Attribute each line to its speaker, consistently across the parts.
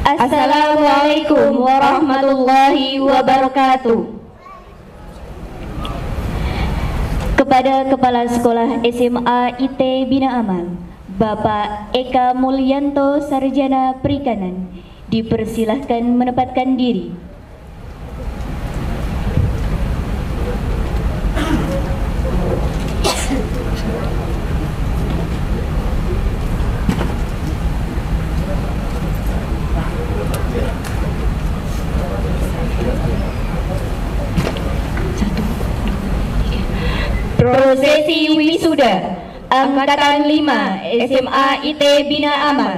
Speaker 1: Assalamualaikum warahmatullahi wabarakatuh. Kepada Kepala Sekolah SMA IT Bina Amal, Bapak Eka Mulyanto Sarjana Perikanan, dipersilahkan menempatkan diri. Prosesi wisuda Angkatan 5 SMA IT Bina Amal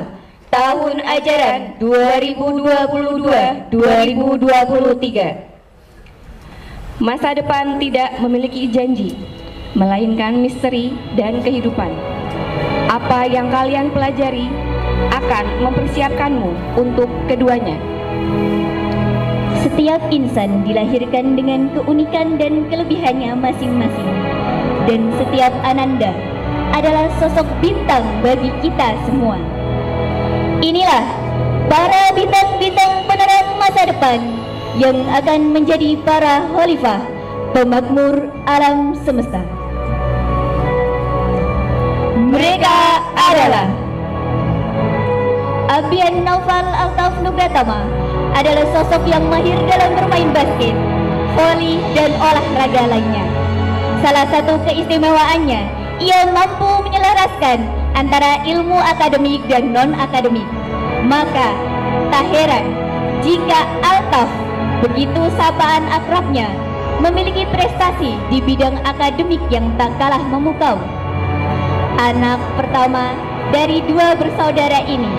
Speaker 1: tahun ajaran 2022-2023. Masa depan tidak memiliki janji, melainkan misteri dan kehidupan. Apa yang kalian pelajari akan mempersiapkanmu untuk keduanya. Setiap insan dilahirkan dengan keunikan dan kelebihannya masing-masing. Dan setiap ananda adalah sosok bintang bagi kita semua. Inilah para bintang-bintang penerang masa depan yang akan menjadi para khalifah pemakmur alam semesta. Mereka adalah Abian Naufal Altaf Nugratama, adalah sosok yang mahir dalam bermain basket, voli, dan olahraga lainnya. Salah satu keistimewaannya, ia mampu menyelaraskan antara ilmu akademik dan non-akademik. Maka, tak heran jika Altaf, begitu sapaan akrabnya, memiliki prestasi di bidang akademik yang tak kalah memukau. Anak pertama dari dua bersaudara ini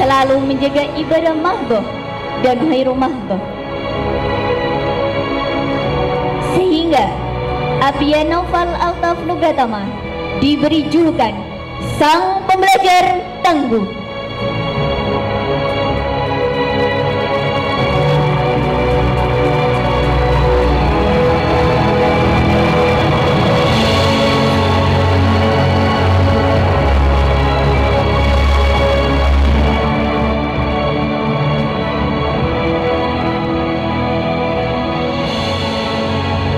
Speaker 1: selalu menjaga ibadah mahdoh dan khairu mahdoh. Sehingga Abian Naufal Altaf Nugratama diberi julukan Sang Pembelajar Tangguh.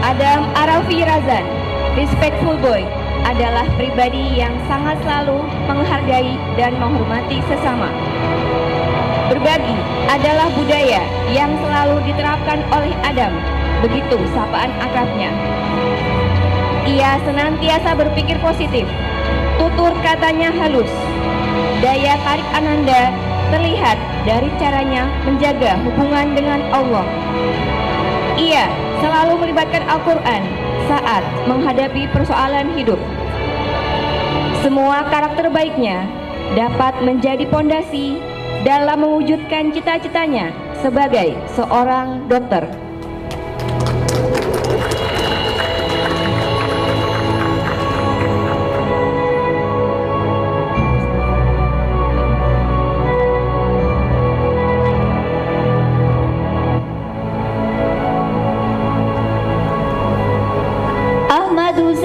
Speaker 1: Adam Arafi Razan, respectful boy, adalah pribadi yang sangat selalu menghargai dan menghormati sesama. Berbagi adalah budaya yang selalu diterapkan oleh Adam, begitu sapaan akrabnya. Ia senantiasa berpikir positif, tutur katanya halus. Daya tarik ananda terlihat dari caranya menjaga hubungan dengan Allah. Ia selalu melibatkan Al-Quran saat menghadapi persoalan hidup. Semua karakter baiknya dapat menjadi pondasi dalam mewujudkan cita-citanya sebagai seorang dokter.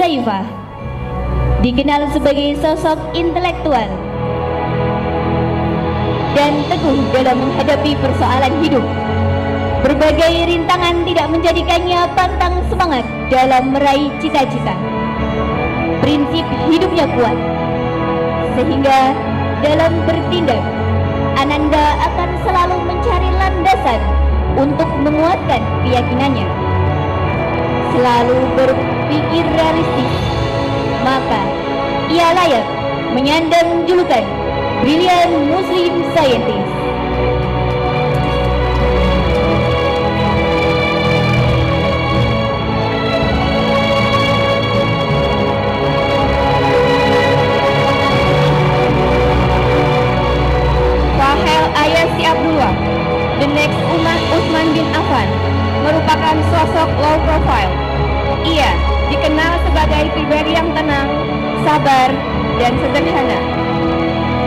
Speaker 1: Zaifah dikenal sebagai sosok intelektual dan teguh dalam menghadapi persoalan hidup. Berbagai rintangan tidak menjadikannya pantang semangat dalam meraih cita-cita. Prinsip hidupnya kuat, sehingga dalam bertindak, Ananda akan selalu mencari landasan untuk menguatkan keyakinannya. Selalu berpikir realistis, maka ia layak menyandang julukan Brilliant Muslim Scientist. Fahel Ayasi Abdullah, the next Utsman bin Affan, merupakan sosok low profile. Ia dikenal sebagai pribadi yang tenang, sabar, dan sederhana.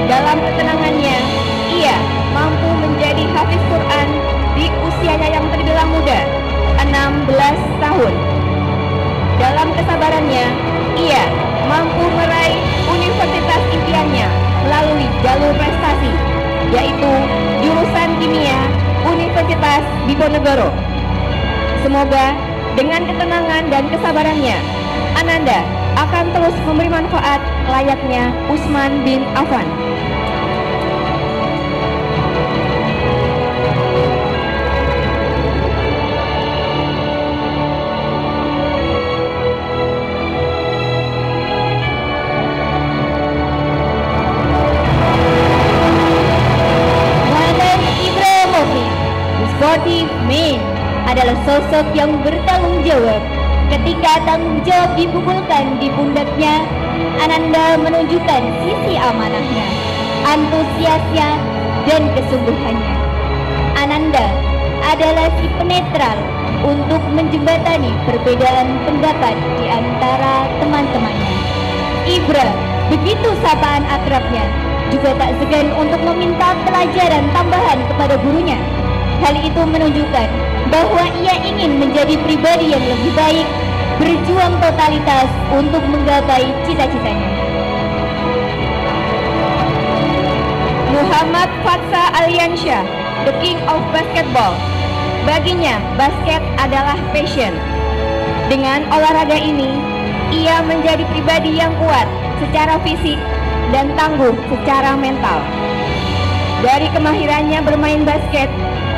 Speaker 1: Dalam ketenangannya, ia mampu menjadi hafiz Quran di usianya yang terbilang muda, 16 tahun. Dalam kesabarannya, ia mampu meraih universitas impiannya melalui jalur prestasi, yaitu jurusan kimia
Speaker 2: Polres Diponegoro. Semoga dengan ketenangan dan kesabarannya, Ananda akan terus memberi manfaat layaknya Utsman bin Affan.
Speaker 1: Sportif Man adalah sosok yang bertanggung jawab. Ketika tanggung jawab dipukulkan di pundaknya, Ananda menunjukkan sisi amanahnya, antusiasnya, dan kesungguhannya. Ananda adalah si penetral untuk menjembatani perbedaan pendapat di antara teman-temannya. Ibra, begitu sapaan akrabnya, juga tak segan untuk meminta pelajaran tambahan kepada gurunya. Hal itu menunjukkan bahwa ia ingin menjadi pribadi yang lebih baik, berjuang totalitas untuk menggapai cita-citanya.
Speaker 2: Muhammad Fatsa Aliansyah, the king of basketball. Baginya, basket adalah passion. Dengan olahraga ini, ia menjadi pribadi yang kuat secara fisik dan tangguh secara mental. Dari kemahirannya bermain basket,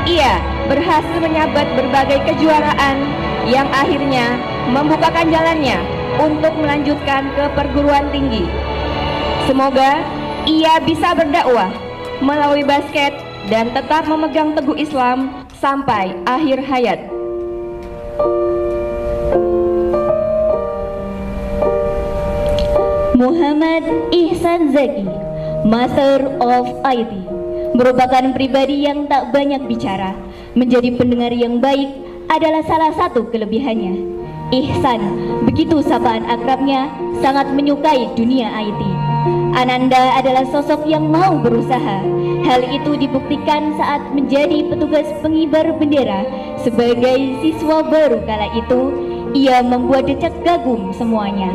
Speaker 2: ia berhasil menyabat berbagai kejuaraan yang akhirnya membukakan jalannya untuk melanjutkan ke perguruan tinggi. Semoga ia bisa berdakwah melalui basket dan tetap memegang teguh Islam sampai akhir hayat.
Speaker 1: Muhammad Ihsan Zaki, Master of IT, merupakan pribadi yang tak banyak bicara. Menjadi pendengar yang baik adalah salah satu kelebihannya. Ihsan, begitu sapaan akrabnya, sangat menyukai dunia IT. Ananda adalah sosok yang mau berusaha. Hal itu dibuktikan saat menjadi petugas pengibar bendera. Sebagai siswa baru kala itu, ia membuat decak kagum semuanya.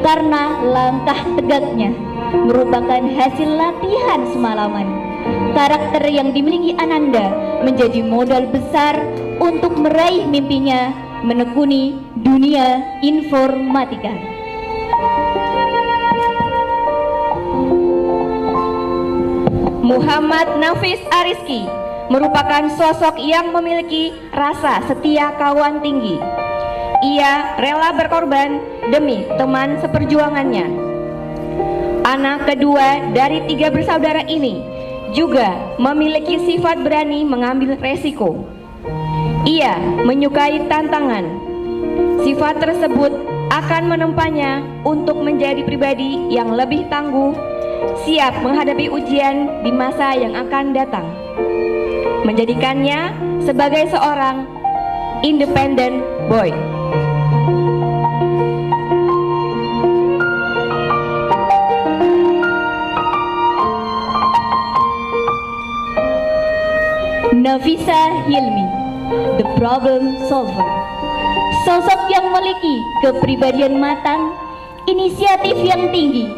Speaker 1: Karena langkah tegaknya merupakan hasil latihan semalaman. Karakter yang dimiliki Ananda menjadi modal besar untuk meraih mimpinya menekuni dunia informatika.
Speaker 2: Muhammad Nafis Ariski merupakan sosok yang memiliki rasa setia kawan tinggi. Ia rela berkorban demi teman seperjuangannya. Anak kedua dari 3 bersaudara ini juga memiliki sifat berani mengambil resiko. Ia menyukai tantangan. Sifat tersebut akan menempanya untuk menjadi pribadi yang lebih tangguh, siap menghadapi ujian di masa yang akan datang, menjadikannya sebagai seorang independent boy.
Speaker 1: Nafisa Hilmi, the problem solver, sosok yang memiliki kepribadian matang, inisiatif yang tinggi.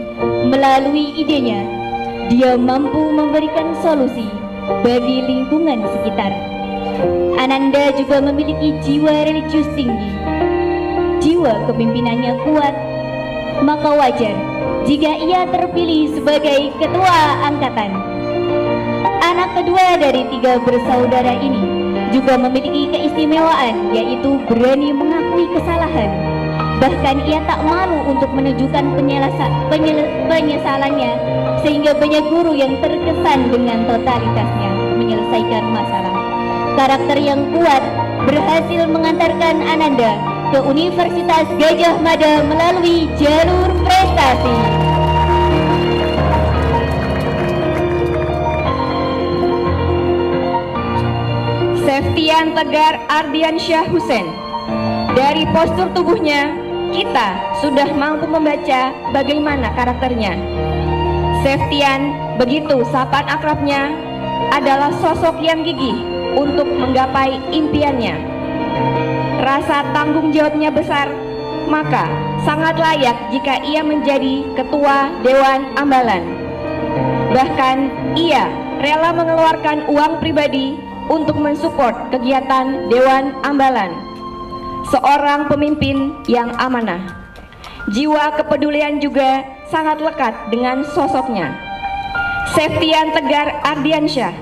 Speaker 1: Melalui idenya, dia mampu memberikan solusi bagi lingkungan sekitar. Ananda juga memiliki jiwa religius tinggi. Jiwa kepemimpinannya kuat, maka wajar jika ia terpilih sebagai ketua angkatan. Anak kedua dari 3 bersaudara ini juga memiliki keistimewaan, yaitu berani mengakui kesalahan. Bahkan ia tak malu untuk menunjukkan penyesalannya, sehingga banyak guru yang terkesan dengan totalitasnya menyelesaikan masalah. Karakter yang kuat berhasil mengantarkan Ananda ke Universitas Gajah Mada melalui jalur prestasi.
Speaker 2: Septian Tegar Ardiansyah Husein. Dari postur tubuhnya, kita sudah mampu membaca bagaimana karakternya. Septian, begitu sapaan akrabnya, adalah sosok yang gigih untuk menggapai impiannya. Rasa tanggung jawabnya besar, maka sangat layak jika ia menjadi ketua Dewan Ambalan. Bahkan ia rela mengeluarkan uang pribadi untuk mensupport kegiatan Dewan Ambalan. Seorang pemimpin yang amanah. Jiwa kepedulian juga sangat lekat dengan sosoknya. Septian Tegar Ardiansyah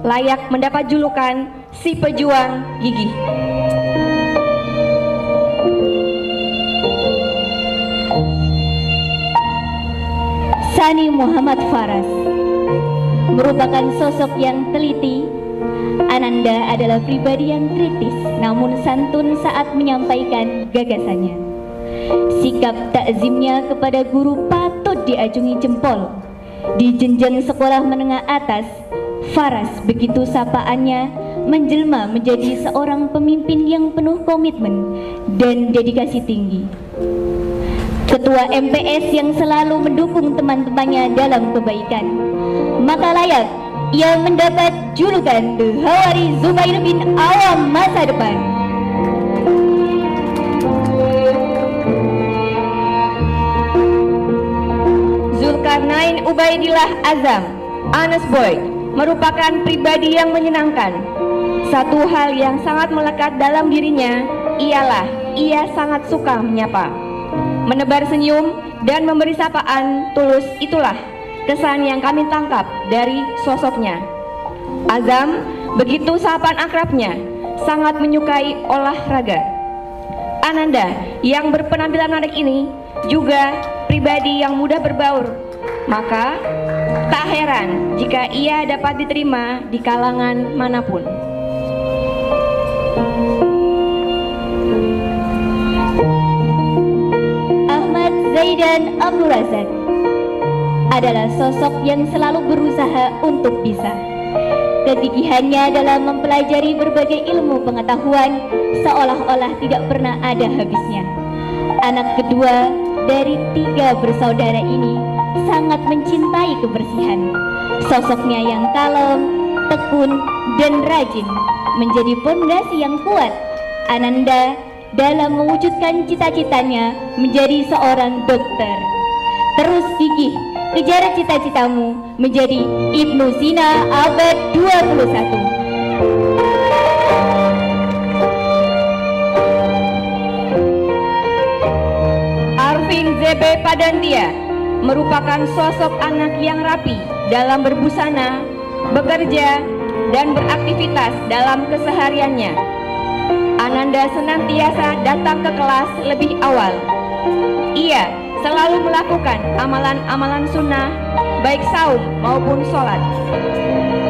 Speaker 2: layak mendapat julukan si pejuang gigih.
Speaker 1: Sani Muhammad Faras merupakan sosok yang teliti. Ananda adalah pribadi yang kritis namun santun saat menyampaikan gagasannya. Sikap takzimnya kepada guru patut diacungi jempol. Di jenjang sekolah menengah atas, Faras begitu sapaannya menjelma menjadi seorang pemimpin yang penuh komitmen dan dedikasi tinggi. Ketua MPS yang selalu mendukung teman-temannya dalam kebaikan, maka layak ia mendapat julukan The Hawari Zubair bin Awam masa depan.
Speaker 2: Zulkarnain Ubaidillah Azam, Anas Boy, merupakan pribadi yang menyenangkan. Satu hal yang sangat melekat dalam dirinya ialah ia sangat suka menyapa, menebar senyum, dan memberi sapaan tulus. Itulah kesan yang kami tangkap dari sosoknya. Azam, begitu sapaan akrabnya, sangat menyukai olahraga. Ananda yang berpenampilan menarik ini juga pribadi yang mudah berbaur, maka tak heran jika ia dapat diterima di kalangan manapun.
Speaker 1: Ahmad Zaidan Abdul Razak adalah sosok yang selalu berusaha untuk bisa. Kegigihannya dalam mempelajari berbagai ilmu pengetahuan seolah-olah tidak pernah ada habisnya. Anak kedua dari 3 bersaudara ini sangat mencintai kebersihan. Sosoknya yang kalem, tekun, dan rajin menjadi pondasi yang kuat Ananda dalam mewujudkan cita-citanya menjadi seorang dokter. Terus gigih, kejar cita-citamu menjadi Ibnu Sina abad 21.
Speaker 2: Arvin ZB Padantia merupakan sosok anak yang rapi dalam berbusana, bekerja, dan beraktivitas dalam kesehariannya. Ananda senantiasa datang ke kelas lebih awal. Ia selalu melakukan amalan-amalan sunnah, baik saum maupun sholat.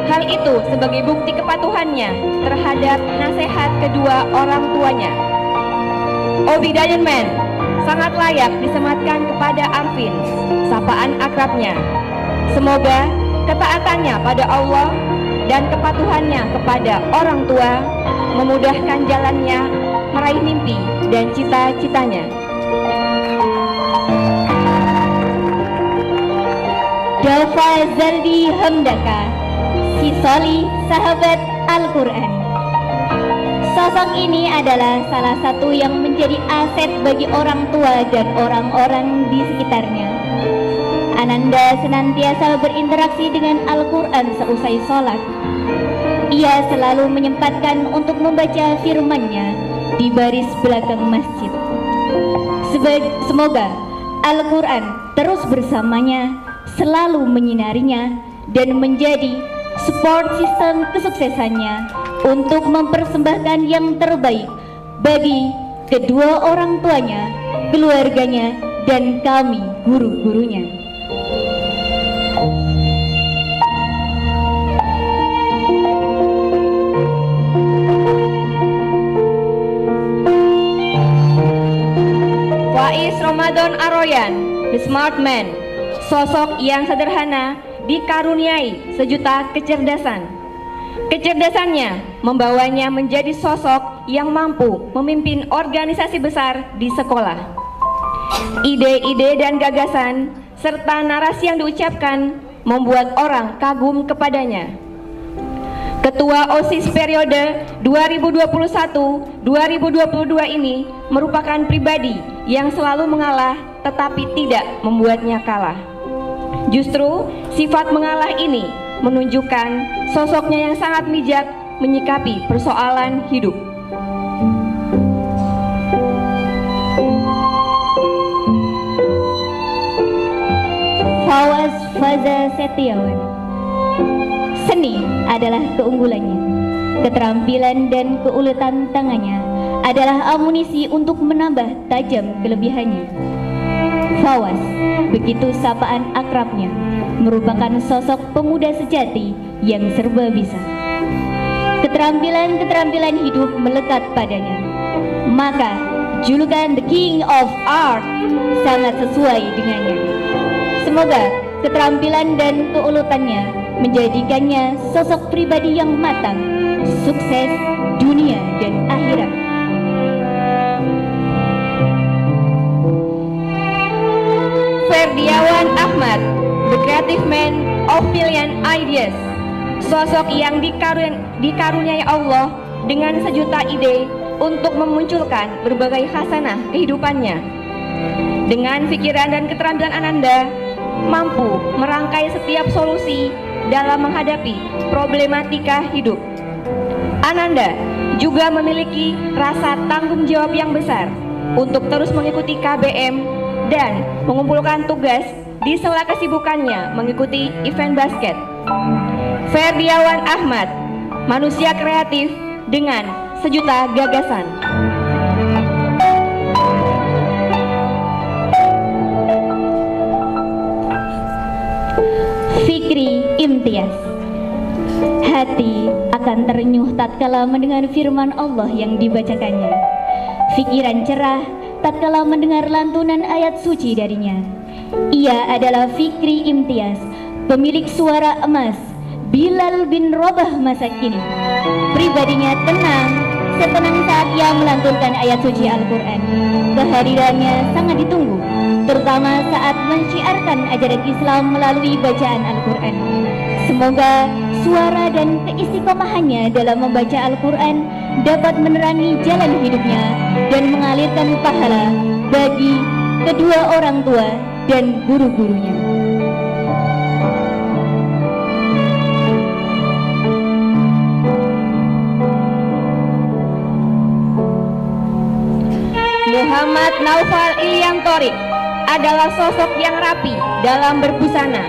Speaker 2: Hal itu sebagai bukti kepatuhannya terhadap nasihat kedua orang tuanya. Obidayan sangat layak disematkan kepada Arvin, sapaan akrabnya. Semoga ketaatannya pada Allah dan kepatuhannya kepada orang tua memudahkan jalannya meraih mimpi dan cita-citanya.
Speaker 1: Dava Zaldi Hamdaka, si Soli sahabat Al-Quran. Sosok ini adalah salah satu yang menjadi aset bagi orang tua dan orang-orang di sekitarnya. Ananda senantiasa berinteraksi dengan Al-Quran seusai sholat. Ia selalu menyempatkan untuk membaca firman-Nya di baris belakang masjid. Semoga Al-Quran terus bersamanya, selalu menyinarinya, dan menjadi support sistem kesuksesannya untuk mempersembahkan yang terbaik bagi kedua orang tuanya, keluarganya, dan kami guru-gurunya.
Speaker 2: Faiz Ramadan Aroyan, the smart man, sosok yang sederhana dikaruniai sejuta kecerdasan. Kecerdasannya membawanya menjadi sosok yang mampu memimpin organisasi besar di sekolah. Ide-ide dan gagasan serta narasi yang diucapkan membuat orang kagum kepadanya. Ketua OSIS periode 2021-2022 ini merupakan pribadi yang selalu mengalah tetapi tidak membuatnya kalah. Justru sifat mengalah ini menunjukkan sosoknya yang sangat bijak menyikapi persoalan hidup.
Speaker 1: Fawaz Faza Setiawan. Seni adalah keunggulannya. Keterampilan dan keuletan tangannya adalah amunisi untuk menambah tajam kelebihannya. Fawaz, begitu sapaan akrabnya, merupakan sosok pemuda sejati yang serba bisa. Keterampilan-keterampilan hidup melekat padanya. Maka, julukan The King of Art sangat sesuai dengannya. Semoga keterampilan dan keuletannya menjadikannya sosok pribadi yang matang, sukses dunia dan akhirat.
Speaker 2: Ferdiawan Ahmad, the creative man of million ideas, sosok yang dikaruniai Allah dengan sejuta ide untuk memunculkan berbagai khasanah kehidupannya. Dengan pikiran dan keterampilan Ananda, mampu merangkai setiap solusi dalam menghadapi problematika hidup. Ananda juga memiliki rasa tanggung jawab yang besar untuk terus mengikuti KBM dan mengumpulkan tugas di sela kesibukannya mengikuti event basket. Ferdiawan Ahmad, manusia kreatif dengan sejuta gagasan.
Speaker 1: Fikri Imtiaz. Hati akan terenyuh tatkala mendengar firman Allah yang dibacakannya. Pikiran cerah tatkala mendengar lantunan ayat suci darinya. Ia adalah Fikri Imtiaz, pemilik suara emas Bilal bin Rabah masa kini. Pribadinya tenang, setenang saat ia melantunkan ayat suci Al-Quran. Kehadirannya sangat ditunggu, terutama saat mensyiarkan ajaran Islam melalui bacaan Al-Quran. Semoga suara dan keistiqomahannya dalam membaca Al-Quran dapat menerangi jalan hidupnya dan mengalirkan pahala bagi kedua orang tua dan guru-gurunya.
Speaker 2: Muhammad Naufal Ilian Thorik adalah sosok yang rapi dalam berbusana.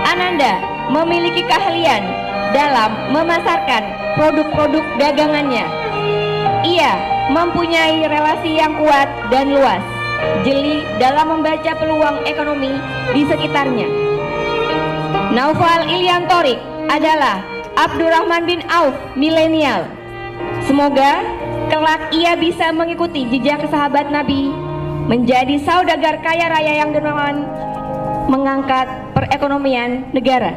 Speaker 2: Ananda memiliki keahlian dalam memasarkan produk-produk dagangannya. Ia mempunyai relasi yang kuat dan luas, jeli dalam membaca peluang ekonomi di sekitarnya. Naufal Ilian Thorik adalah Abdurrahman bin Auf milenial. Semoga kelak ia bisa mengikuti jejak sahabat Nabi, menjadi saudagar kaya raya yang dermawan, mengangkat perekonomian negara.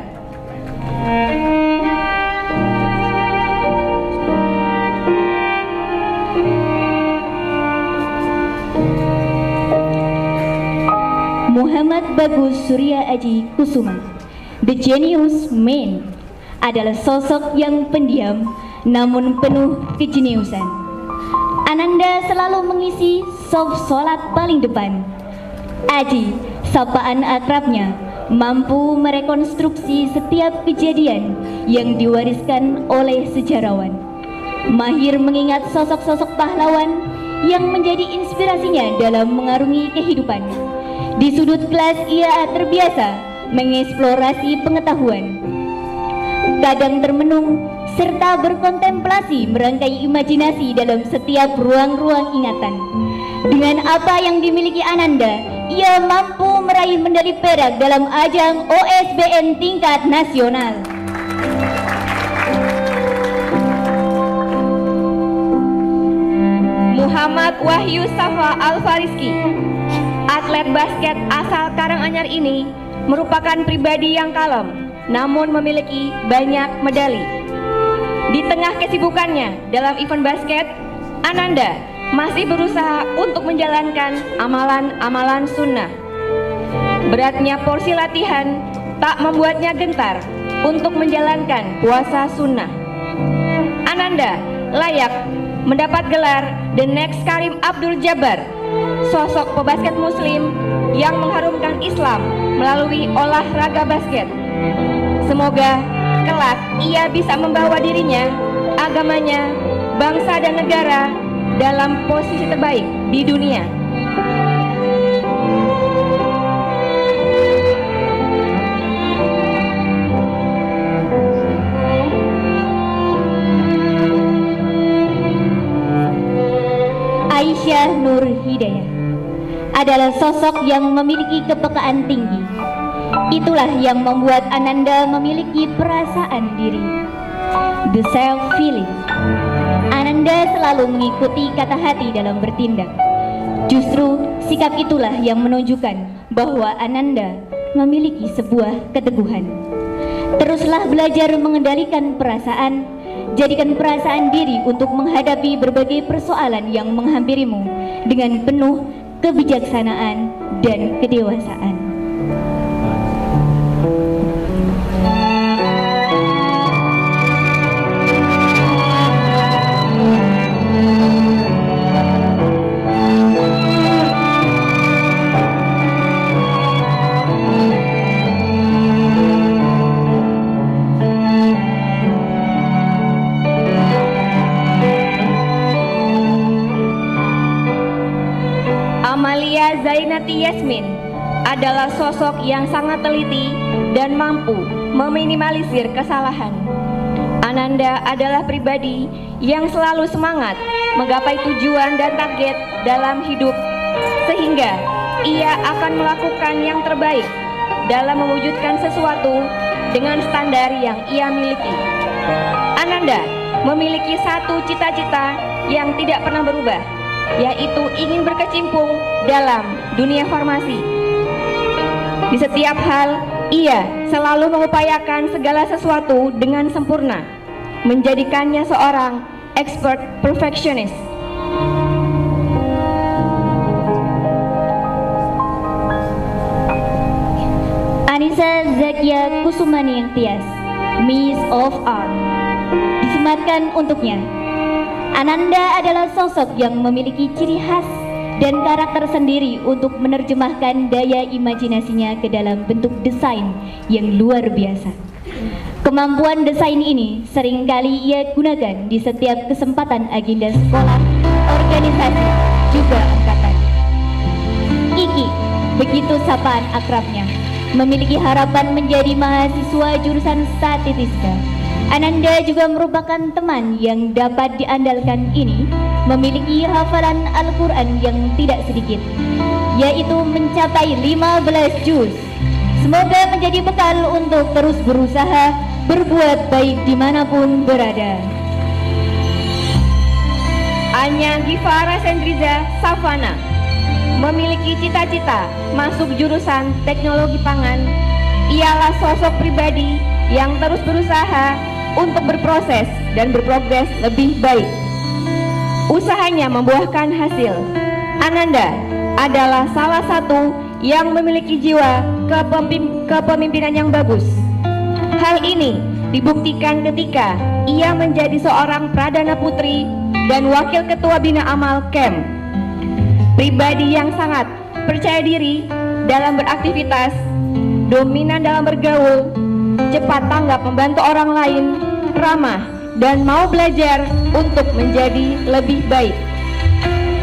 Speaker 1: Muhammad Bagus Surya Aji Kusuma, the genius man, adalah sosok yang pendiam namun penuh kejeniusan. Ananda selalu mengisi soft sholat paling depan. Aji, sapaan akrabnya, mampu merekonstruksi setiap kejadian yang diwariskan oleh sejarawan. Mahir mengingat sosok-sosok pahlawan yang menjadi inspirasinya dalam mengarungi kehidupannya. Di sudut kelas ia terbiasa mengeksplorasi pengetahuan. Kadang termenung serta berkontemplasi merangkai imajinasi dalam setiap ruang-ruang ingatan. Dengan apa yang dimiliki Ananda, ia mampu meraih medali perak dalam ajang OSBN tingkat nasional.
Speaker 2: Muhammad Wahyu Safa Al-Fariski, atlet basket asal Karanganyar ini merupakan pribadi yang kalem namun memiliki banyak medali. Di tengah kesibukannya dalam event basket, Ananda masih berusaha untuk menjalankan amalan-amalan sunnah. Beratnya porsi latihan tak membuatnya gentar untuk menjalankan puasa sunnah. Ananda layak mendapat gelar The Next Karim Abdul Jabbar, sosok pebasket muslim yang mengharumkan Islam melalui olahraga basket. Semoga kelak ia bisa membawa dirinya, agamanya, bangsa dan negara dalam posisi terbaik di dunia.
Speaker 1: Aisyah Nur Hidayah adalah sosok yang memiliki kepekaan tinggi. Itulah yang membuat Ananda memiliki perasaan diri, the self feeling. Ananda selalu mengikuti kata hati dalam bertindak. Justru sikap itulah yang menunjukkan bahwa Ananda memiliki sebuah keteguhan. Teruslah belajar mengendalikan perasaan. Jadikan perasaan diri untuk menghadapi berbagai persoalan yang menghampirimu dengan penuh kebijaksanaan dan kedewasaan.
Speaker 2: Amalia Zainati Yasmin adalah sosok yang sangat teliti dan mampu meminimalisir kesalahan. Ananda adalah pribadi yang selalu semangat menggapai tujuan dan target dalam hidup, sehingga ia akan melakukan yang terbaik dalam mewujudkan sesuatu dengan standar yang ia miliki. Ananda memiliki satu cita-cita yang tidak pernah berubah, yaitu ingin berkecimpung dalam dunia farmasi. Di setiap hal, ia selalu mengupayakan segala sesuatu dengan sempurna, menjadikannya seorang expert perfectionist.
Speaker 1: Anissa Zakia Kusumani yang Tias, Miss of Art, disematkan untuknya. Ananda adalah sosok yang memiliki ciri khas dan karakter sendiri untuk menerjemahkan daya imajinasinya ke dalam bentuk desain yang luar biasa. Kemampuan desain ini seringkali ia gunakan di setiap kesempatan agenda sekolah, organisasi, juga angkatan. Iki, begitu sapaan akrabnya, memiliki harapan menjadi mahasiswa jurusan statistika. Ananda juga merupakan teman yang dapat diandalkan ini, memiliki hafalan Al-Quran yang tidak sedikit, yaitu mencapai 15 juz. Semoga menjadi bekal untuk terus berusaha berbuat baik dimanapun berada.
Speaker 2: Anya Gifara Sendriza Savana memiliki cita-cita masuk jurusan teknologi pangan. Ialah sosok pribadi yang terus berusaha untuk berproses dan berprogres lebih baik. Usahanya membuahkan hasil. Ananda adalah salah satu yang memiliki jiwa kepemimpinan yang bagus. Hal ini dibuktikan ketika ia menjadi seorang Pradana Putri dan Wakil Ketua Bina Amal KEM. Pribadi yang sangat percaya diri dalam beraktivitas, dominan dalam bergaul, cepat tanggap membantu orang lain, ramah, dan mau belajar untuk menjadi lebih baik.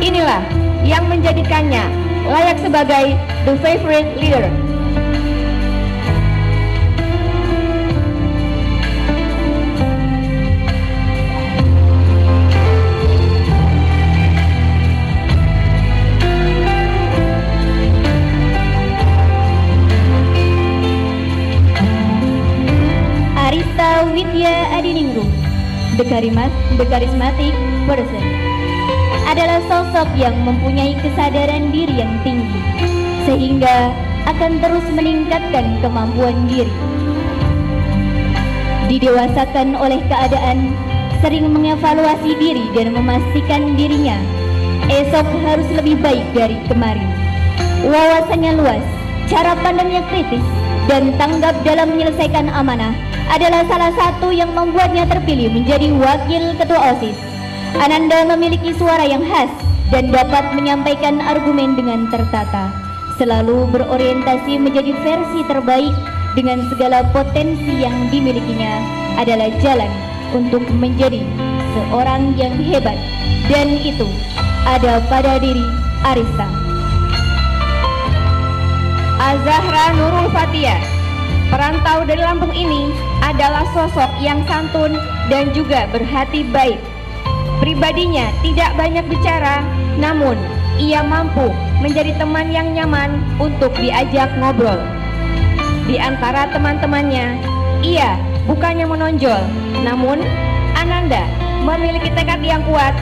Speaker 2: Inilah yang menjadikannya layak sebagai the favorite leader.
Speaker 1: Arista Widya Adiningrum, the charismatic person, adalah sosok yang mempunyai kesadaran diri yang tinggi, sehingga akan terus meningkatkan kemampuan diri. Didewasakan oleh keadaan, sering mengevaluasi diri dan memastikan dirinya esok harus lebih baik dari kemarin. Wawasannya luas, cara pandangnya kritis, dan tanggap dalam menyelesaikan amanah adalah salah satu yang membuatnya terpilih menjadi wakil ketua OSIS. Ananda memiliki suara yang khas dan dapat menyampaikan argumen dengan tertata, selalu berorientasi menjadi versi terbaik dengan segala potensi yang dimilikinya adalah jalan untuk menjadi seorang yang hebat, dan itu ada pada diri Arista.
Speaker 2: Azahra Nurul Fathia, perantau dari Lampung ini, adalah sosok yang santun dan juga berhati baik. Pribadinya tidak banyak bicara, namun ia mampu menjadi teman yang nyaman untuk diajak ngobrol. Di antara teman-temannya, ia bukannya menonjol, namun Ananda memiliki tekad yang kuat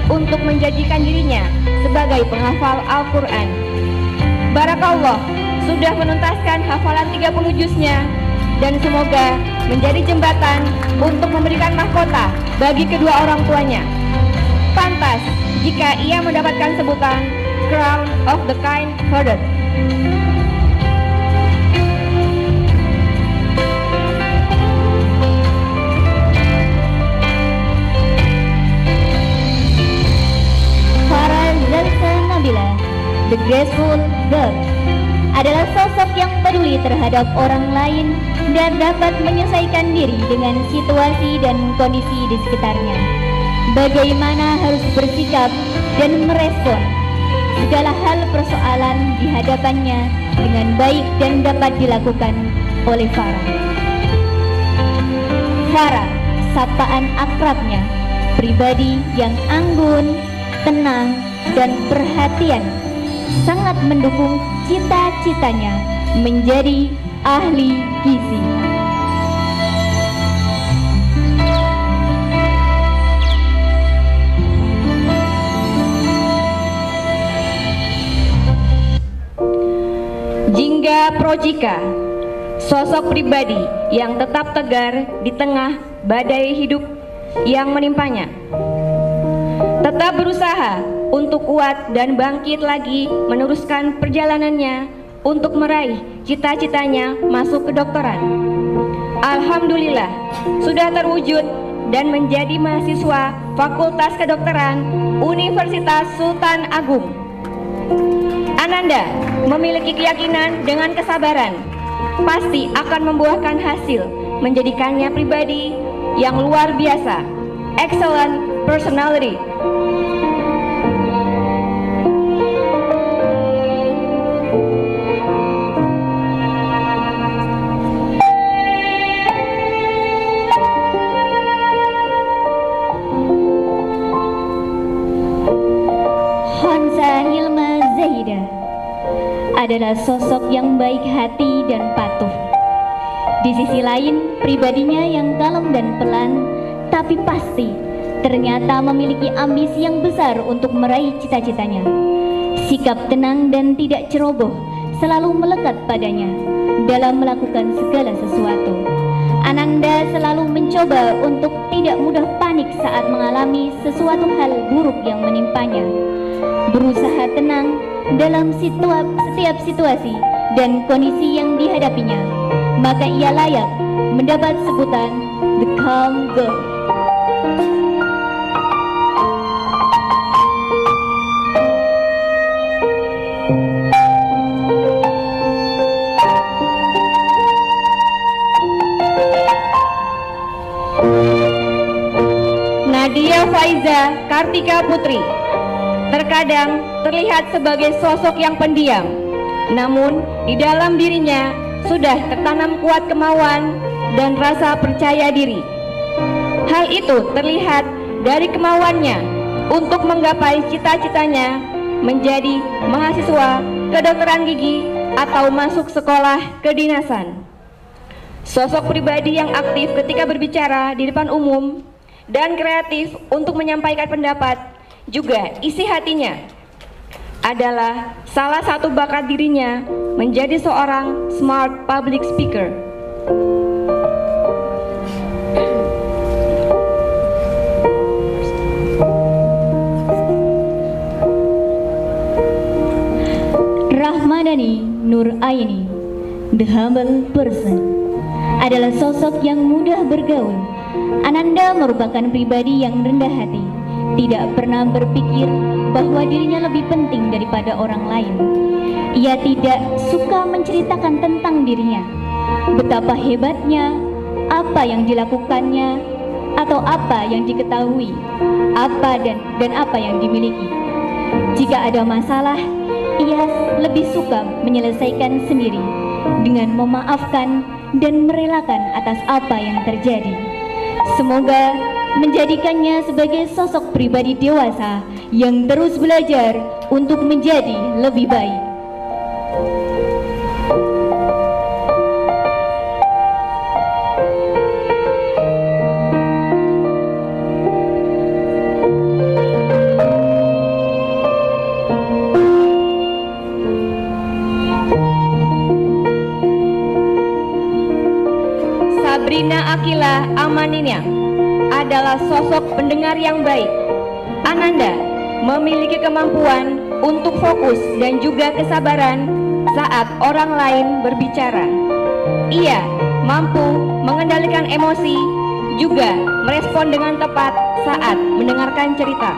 Speaker 2: untuk menjadikan dirinya sebagai penghafal Al-Quran. Barakallah sudah menuntaskan hafalan 30 juznya, dan semoga menjadi jembatan untuk memberikan mahkota bagi kedua orang tuanya. Pantas jika ia mendapatkan sebutan Crown of the Kind Hearted.
Speaker 1: Farah Zalsa Nabila, The Graceful Girl, adalah sosok yang peduli terhadap orang lain dan dapat menyesuaikan diri dengan situasi dan kondisi di sekitarnya. Bagaimana harus bersikap dan merespon segala hal persoalan di hadapannya dengan baik dan dapat dilakukan oleh Farah. Farah, sapaan akrabnya, pribadi yang anggun, tenang, dan perhatian, sangat mendukung cita-citanya menjadi ahli gizi.
Speaker 2: Jingga Projika, sosok pribadi yang tetap tegar di tengah badai hidup yang menimpanya. Tetap berusaha untuk kuat dan bangkit lagi meneruskan perjalanannya untuk meraih cita-citanya masuk kedokteran. Alhamdulillah sudah terwujud dan menjadi mahasiswa Fakultas Kedokteran Universitas Sultan Agung. Ananda memiliki keyakinan dengan kesabaran pasti akan membuahkan hasil, menjadikannya pribadi yang luar biasa, excellent personality.
Speaker 1: Adalah sosok yang baik hati dan patuh. Di sisi lain, pribadinya yang kalem dan pelan, tapi pasti ternyata memiliki ambisi yang besar untuk meraih cita-citanya. Sikap tenang dan tidak ceroboh selalu melekat padanya dalam melakukan segala sesuatu. Ananda selalu mencoba untuk tidak mudah panik saat mengalami sesuatu hal buruk yang menimpanya. Berusaha tenang dalam setiap situasi dan kondisi yang dihadapinya, maka ia layak mendapat sebutan The Calm Girl.
Speaker 2: Nadia Faiza Kartika Putri terkadang terlihat sebagai sosok yang pendiam, namun di dalam dirinya sudah tertanam kuat kemauan dan rasa percaya diri. Hal itu terlihat dari kemauannya untuk menggapai cita-citanya menjadi mahasiswa kedokteran gigi atau masuk sekolah kedinasan. Sosok pribadi yang aktif ketika berbicara di depan umum dan kreatif untuk menyampaikan pendapat, juga isi hatinya adalah salah satu bakat dirinya menjadi seorang smart public speaker.
Speaker 1: Rahmadani Nur Aini, the humble person, adalah sosok yang mudah bergaul. Ananda merupakan pribadi yang rendah hati, tidak pernah berpikir bahwa dirinya lebih penting daripada orang lain. Ia tidak suka menceritakan tentang dirinya, betapa hebatnya, apa yang dilakukannya, atau apa yang diketahui, apa dan apa yang dimiliki. Jika ada masalah, ia lebih suka menyelesaikan sendiri dengan memaafkan dan merelakan atas apa yang terjadi. Semoga menjadikannya sebagai sosok pribadi dewasa yang terus belajar untuk menjadi lebih baik.
Speaker 2: Sabrina Akila Amaninia adalah sosok pendengar yang baik. Ananda memiliki kemampuan untuk fokus dan juga kesabaran saat orang lain berbicara. Ia mampu mengendalikan emosi, juga merespon dengan tepat saat mendengarkan cerita.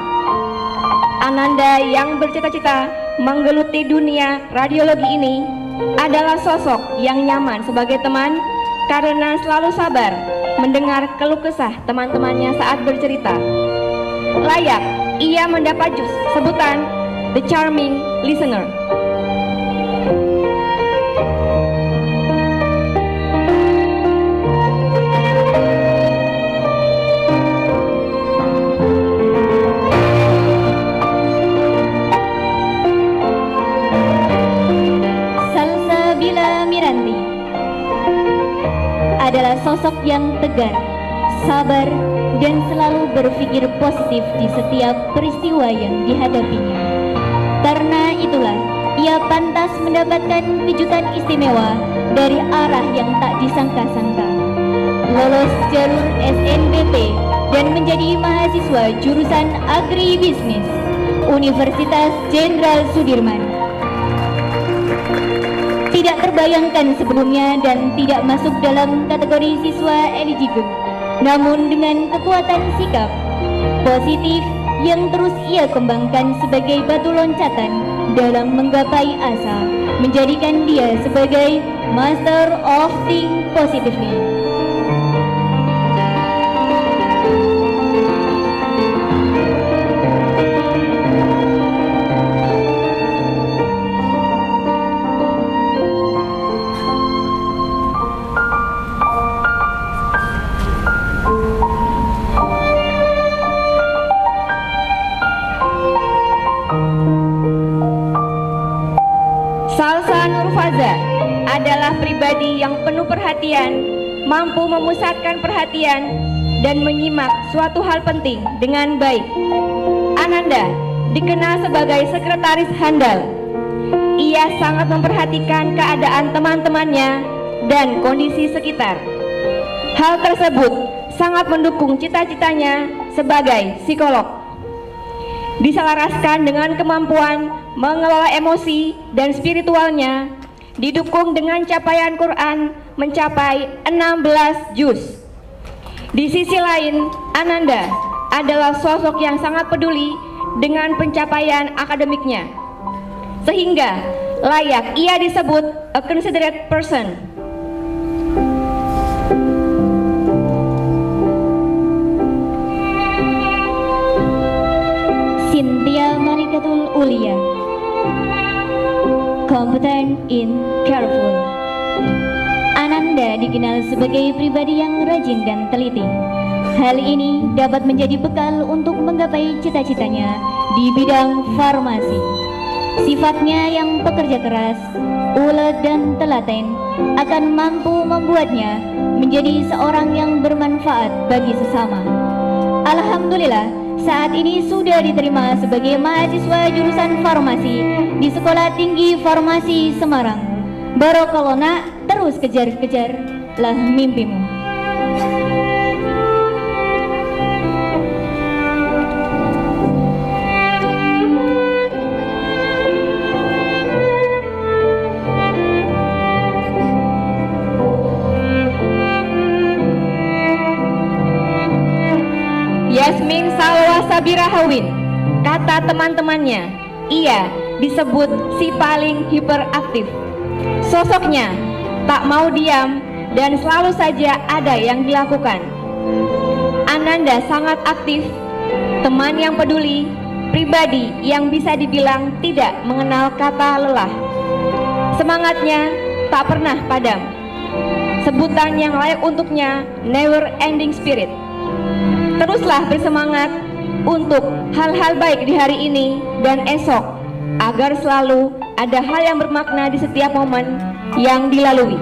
Speaker 2: Ananda yang bercita-cita menggeluti dunia radiologi ini adalah sosok yang nyaman sebagai teman karena selalu sabar mendengar keluh kesah teman-temannya saat bercerita. Layak ia mendapat sebutan The Charming Listener.
Speaker 1: Salsabila Miranti adalah sosok yang tegar, sabar, dan selalu berpikir positif di setiap peristiwa yang dihadapinya. Karena itulah, ia pantas mendapatkan kejutan istimewa dari arah yang tak disangka-sangka. Lolos jalur SNBP dan menjadi mahasiswa jurusan Agribisnis Universitas Jenderal Sudirman. Tidak terbayangkan sebelumnya dan tidak masuk dalam kategori siswa eligible. Namun dengan kekuatan sikap positif yang terus ia kembangkan sebagai batu loncatan dalam menggapai asa, menjadikan dia sebagai Master of Think Positively.
Speaker 2: Salsa Nurfaza adalah pribadi yang penuh perhatian, mampu memusatkan perhatian, dan menyimak suatu hal penting dengan baik. Ananda dikenal sebagai sekretaris handal. Ia sangat memperhatikan keadaan teman-temannya dan kondisi sekitar. Hal tersebut sangat mendukung cita-citanya sebagai psikolog. Diselaraskan dengan kemampuan mengelola emosi dan spiritualnya, didukung dengan capaian Quran mencapai 16 juz. Di sisi lain, Ananda adalah sosok yang sangat peduli dengan pencapaian akademiknya, sehingga layak ia disebut a considerate person.
Speaker 1: Cynthia Malikatul Ulia, competent in careful. Ananda dikenal sebagai pribadi yang rajin dan teliti. Hal ini dapat menjadi bekal untuk menggapai cita-citanya di bidang farmasi. Sifatnya yang pekerja keras, ulet dan telaten akan mampu membuatnya menjadi seorang yang bermanfaat bagi sesama. Alhamdulillah, saat ini sudah diterima sebagai mahasiswa jurusan farmasi di Sekolah Tinggi Farmasi Semarang. Barokallah nak, terus kejar-kejarlah mimpimu.
Speaker 2: Yasmin Salwa Sabira Hawin, kata teman-temannya, ia disebut si paling hiperaktif. Sosoknya tak mau diam, dan selalu saja ada yang dilakukan. Ananda sangat aktif, teman yang peduli, pribadi yang bisa dibilang tidak mengenal kata lelah. Semangatnya tak pernah padam. Sebutan yang layak untuknya, never ending spirit. Teruslah bersemangat untuk hal-hal baik di hari ini dan esok, agar selalu ada hal yang bermakna di setiap momen yang dilalui.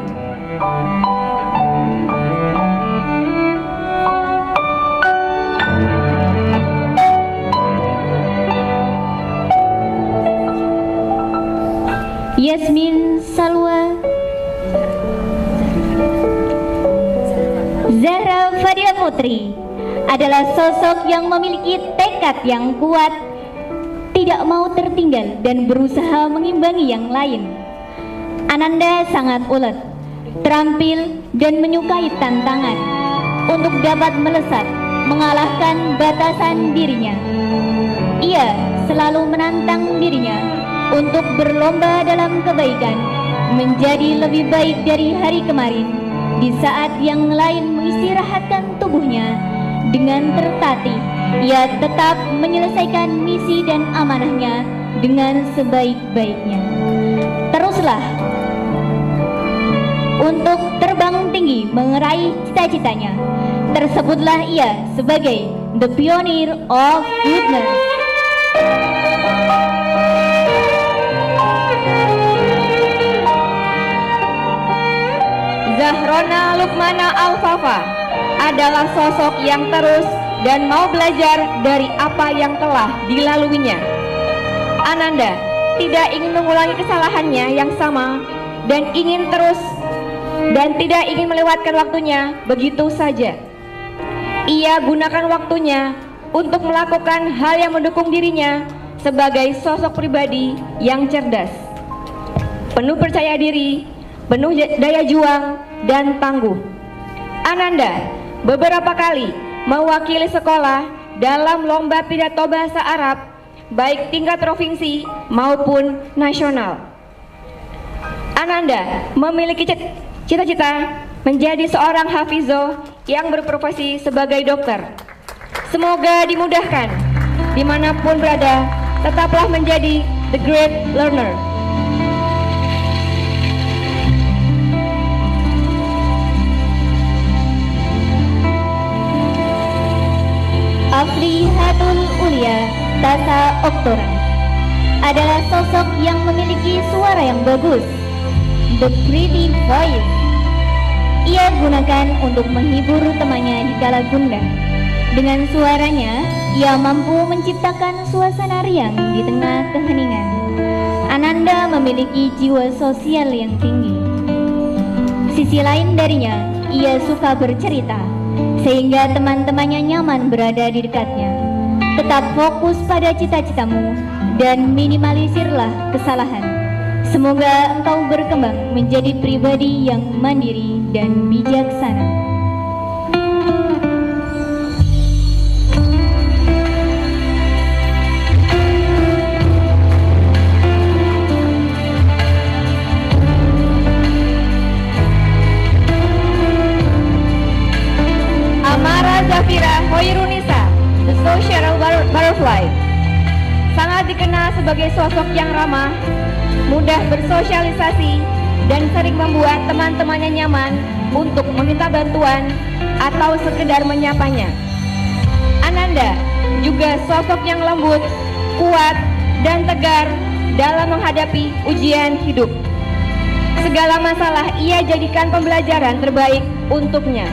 Speaker 1: Yasmin Salwa Zahra Fadila Putri adalah sosok yang memiliki tekad yang kuat, tidak mau tertinggal dan berusaha mengimbangi yang lain. Ananda sangat ulet, terampil dan menyukai tantangan untuk dapat melesat, mengalahkan batasan dirinya. Ia selalu menantang dirinya untuk berlomba dalam kebaikan, menjadi lebih baik dari hari kemarin. Di saat yang lain mengistirahatkan tubuhnya dengan tertatih, ia tetap menyelesaikan misi dan amanahnya dengan sebaik-baiknya. Teruslah untuk terbang tinggi meraih cita-citanya. Tersebutlah ia sebagai the pioneer of goodness.
Speaker 2: Zahrona Lukmana Alfafa adalah sosok yang terus dan mau belajar dari apa yang telah dilaluinya. Ananda tidak ingin mengulangi kesalahannya yang sama dan ingin terus dan tidak ingin melewatkan waktunya begitu saja. Ia gunakan waktunya untuk melakukan hal yang mendukung dirinya sebagai sosok pribadi yang cerdas, penuh percaya diri, penuh daya juang dan tangguh. Ananda beberapa kali mewakili sekolah dalam lomba pidato bahasa Arab, baik tingkat provinsi maupun nasional. Ananda memiliki cita-cita menjadi seorang hafizoh yang berprofesi sebagai dokter. Semoga dimudahkan, dimanapun berada, tetaplah menjadi the great learner.
Speaker 1: Afrihatul Ulia Tasa Oktora adalah sosok yang memiliki suara yang bagus, the pretty voice. Ia gunakan untuk menghibur temannya di kala gundah. Dengan suaranya, ia mampu menciptakan suasana riang di tengah keheningan. Ananda memiliki jiwa sosial yang tinggi. Sisi lain darinya, ia suka bercerita, sehingga teman-temannya nyaman berada di dekatnya. Tetap fokus pada cita-citamu dan minimalisirlah kesalahan. Semoga engkau berkembang menjadi pribadi yang mandiri dan bijaksana.
Speaker 2: Zafira Hoirunisa, the social butterfly, sangat dikenal sebagai sosok yang ramah, mudah bersosialisasi, dan sering membuat teman-temannya nyaman untuk meminta bantuan atau sekedar menyapanya. Ananda juga sosok yang lembut, kuat, dan tegar dalam menghadapi ujian hidup. Segala masalah ia jadikan pembelajaran terbaik untuknya.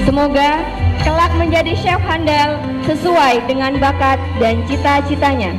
Speaker 2: Semoga kelak menjadi chef handal sesuai dengan bakat dan cita-citanya.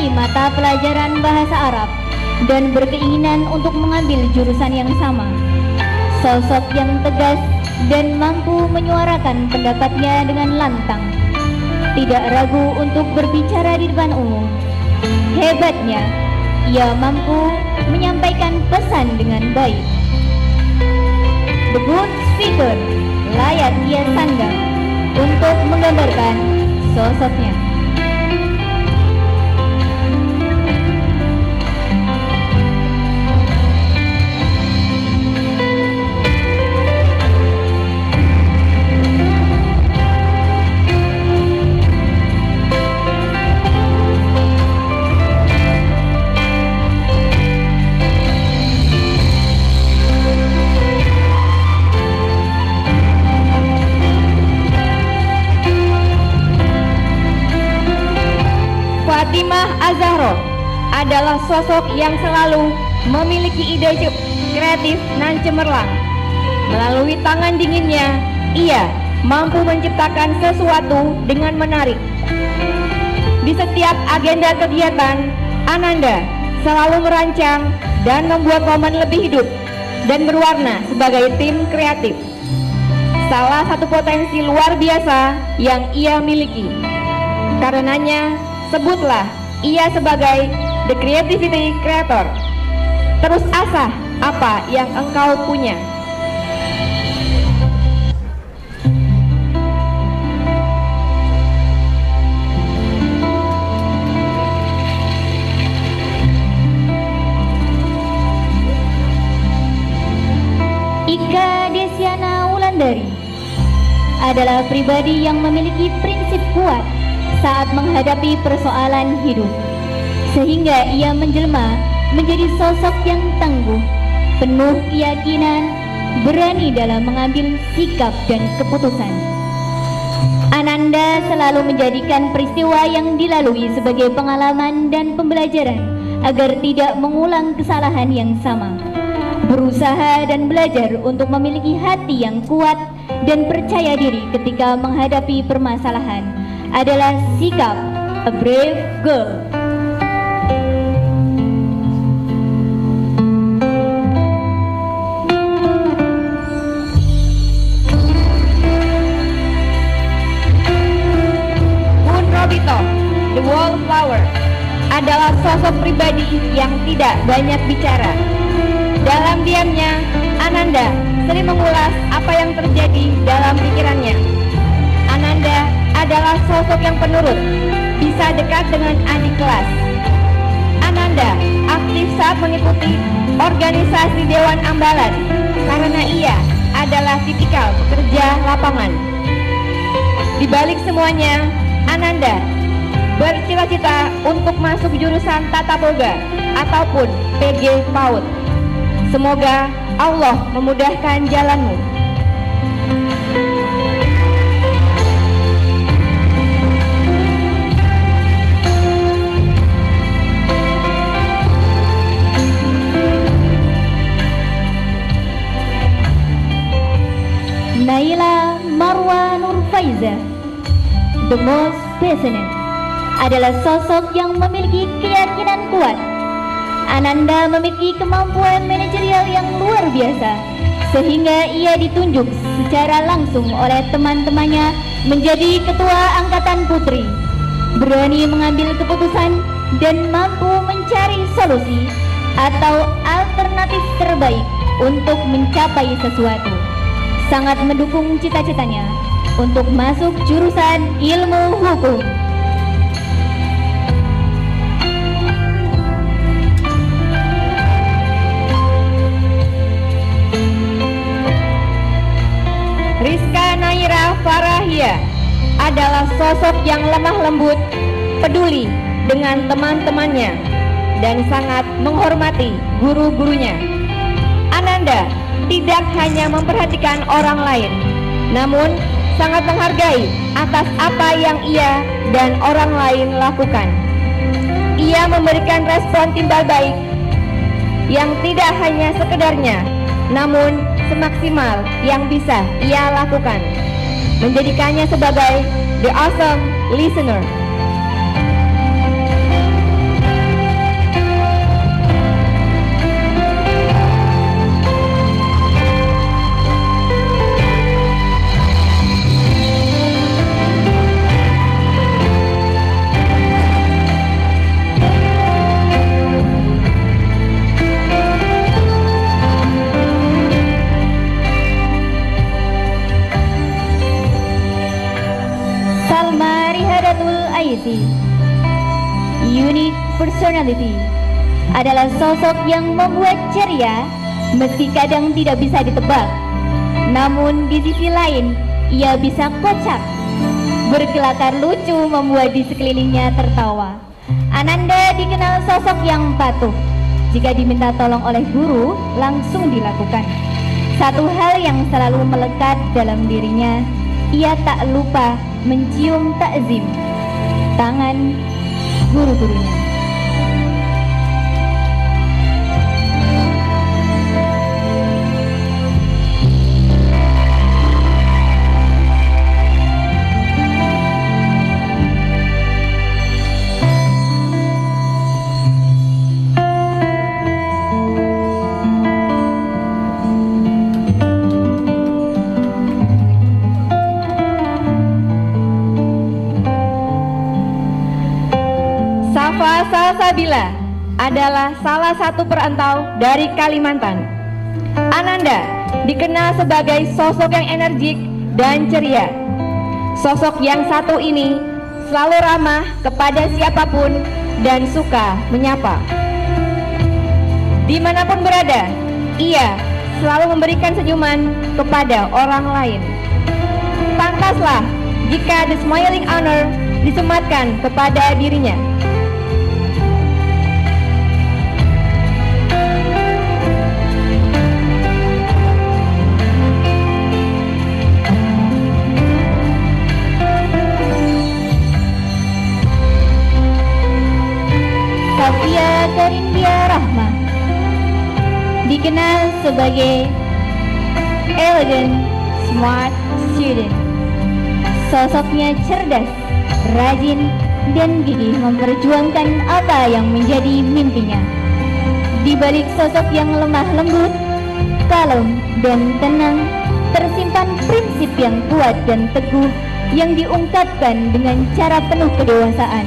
Speaker 1: menyukai mata pelajaran bahasa Arab dan berkeinginan untuk mengambil jurusan yang sama. Sosok yang tegas dan mampu menyuarakan pendapatnya dengan lantang. Tidak ragu untuk berbicara di depan umum. Hebatnya, ia mampu menyampaikan pesan dengan baik. The good speaker, layak ia sandang untuk menggambarkan sosoknya.
Speaker 2: Fatimah Az-Zahra adalah sosok yang selalu memiliki ide kreatif dan cemerlang. Melalui tangan dinginnya, ia mampu menciptakan sesuatu dengan menarik. Di setiap agenda kegiatan, Ananda selalu merancang dan membuat momen lebih hidup dan berwarna sebagai tim kreatif. Salah satu potensi luar biasa yang ia miliki. Karenanya, sebutlah ia sebagai the creativity creator. Terus asah apa yang engkau punya.
Speaker 1: Ika Desiana Wulandari adalah pribadi yang memiliki prinsip kuat saat menghadapi persoalan hidup, sehingga ia menjelma menjadi sosok yang tangguh, penuh keyakinan, berani dalam mengambil sikap dan keputusan. Ananda selalu menjadikan peristiwa yang dilalui sebagai pengalaman dan pembelajaran agar tidak mengulang kesalahan yang sama. Berusaha dan belajar untuk memiliki hati yang kuat dan percaya diri ketika menghadapi permasalahan adalah sikap a brave girl.
Speaker 2: Bun Robito, the wallflower, adalah sosok pribadi yang tidak banyak bicara. Dalam diamnya, Ananda sering mengulas apa yang terjadi dalam pikirannya. Ananda adalah sosok yang penurut, bisa dekat dengan adik kelas. Ananda aktif saat mengikuti organisasi Dewan Ambalan karena ia adalah tipikal pekerja lapangan. Di balik semuanya, Ananda bercita-cita untuk masuk jurusan Tata Boga ataupun PG PAUD. Semoga Allah memudahkan jalanmu.
Speaker 1: Naila Marwa Nurfaiza, the most passionate, adalah sosok yang memiliki keyakinan kuat. Ananda memiliki kemampuan manajerial yang luar biasa, sehingga ia ditunjuk secara langsung oleh teman-temannya menjadi ketua angkatan putri. Berani mengambil keputusan dan mampu mencari solusi atau alternatif terbaik untuk mencapai sesuatu. Sangat mendukung cita-citanya untuk masuk jurusan ilmu hukum.
Speaker 2: Rizka Naira Farahia adalah sosok yang lemah lembut, peduli dengan teman-temannya, dan sangat menghormati guru-gurunya. Ananda tidak hanya memperhatikan orang lain, namun sangat menghargai atas apa yang ia dan orang lain lakukan. Ia memberikan respon timbal baik yang tidak hanya sekedarnya, namun semaksimal yang bisa ia lakukan, menjadikannya sebagai the awesome listener.
Speaker 1: Aisy. Unique personality adalah sosok yang membuat ceria meski kadang tidak bisa ditebak. Namun di sisi lain, ia bisa kocak. Berkelakar lucu membuat di sekelilingnya tertawa. Ananda dikenal sosok yang patuh. Jika diminta tolong oleh guru, langsung dilakukan. Satu hal yang selalu melekat dalam dirinya, ia tak lupa mencium takzim tangan guru-gurunya.
Speaker 2: Salsabila adalah salah satu perantau dari Kalimantan. Ananda dikenal sebagai sosok yang energik dan ceria. Sosok yang satu ini selalu ramah kepada siapapun dan suka menyapa. Dimanapun berada, ia selalu memberikan senyuman kepada orang lain. Pantaslah jika the smiling honor disematkan kepada dirinya.
Speaker 1: Safia Karindia Rahma dikenal sebagai elegant, smart student. Sosoknya cerdas, rajin, dan gigih memperjuangkan apa yang menjadi mimpinya. Di balik sosok yang lemah lembut, kalem, dan tenang, tersimpan prinsip yang kuat dan teguh yang diungkapkan dengan cara penuh kedewasaan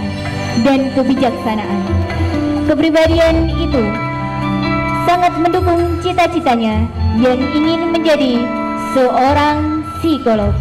Speaker 1: dan kebijaksanaan. Kepribadian itu sangat mendukung cita-citanya yang ingin menjadi seorang psikolog.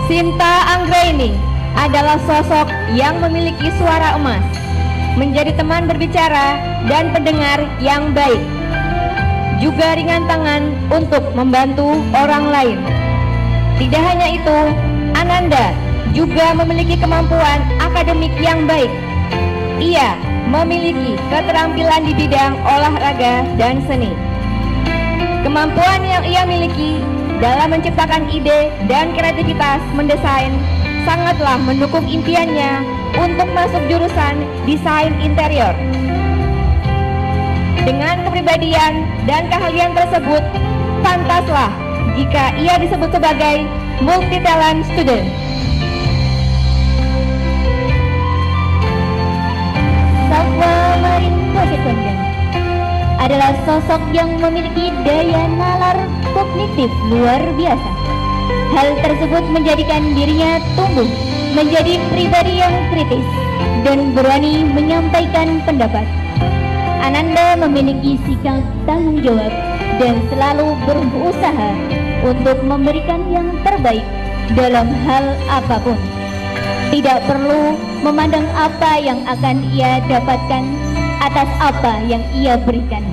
Speaker 2: Sinta Anggraini adalah sosok yang memiliki suara emas, menjadi teman berbicara dan pendengar yang baik, juga ringan tangan untuk membantu orang lain. Tidak hanya itu, Ananda juga memiliki kemampuan akademik yang baik. Ia memiliki keterampilan di bidang olahraga dan seni. Kemampuan yang ia miliki dalam menciptakan ide dan kreativitas mendesain sangatlah mendukung impiannya untuk masuk jurusan desain interior. Dengan kepribadian dan keahlian tersebut, pantaslah jika ia disebut sebagai multi-talent student.
Speaker 1: Safwa Marin Positondang adalah sosok yang memiliki daya nalar kognitif luar biasa. Hal tersebut menjadikan dirinya tumbuh menjadi pribadi yang kritis dan berani menyampaikan pendapat. Ananda memiliki sikap tanggung jawab dan selalu berusaha untuk memberikan yang terbaik dalam hal apapun. Tidak perlu memandang apa yang akan ia dapatkan atas apa yang ia berikan.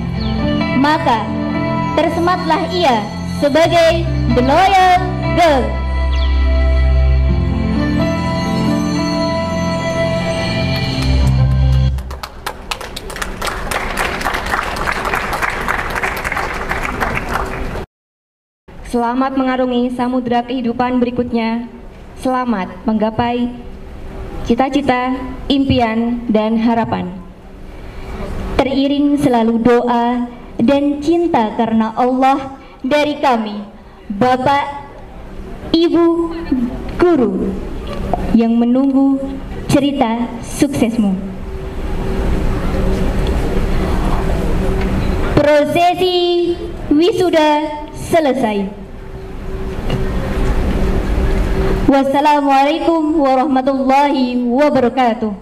Speaker 1: Maka tersematlah ia sebagai the loyal girl.
Speaker 2: Selamat mengarungi samudera kehidupan berikutnya. Selamat menggapai cita-cita, impian, dan harapan.
Speaker 1: Teriring selalu doa dan cinta karena Allah dari kami, Bapak, Ibu, Guru yang menunggu cerita suksesmu. Prosesi wisuda selesai. Wassalamualaikum warahmatullahi wabarakatuh.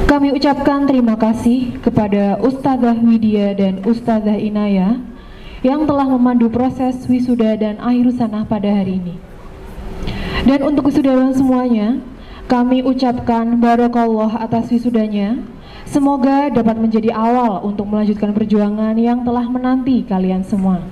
Speaker 3: Kami ucapkan terima kasih kepada Ustadzah Widya dan Ustadzah Inaya yang telah memandu proses wisuda dan akhir sanah pada hari ini. Dan untuk wisudawan semuanya, kami ucapkan barakallah atas wisudanya. Semoga dapat menjadi awal untuk melanjutkan perjuangan yang telah menanti kalian semua.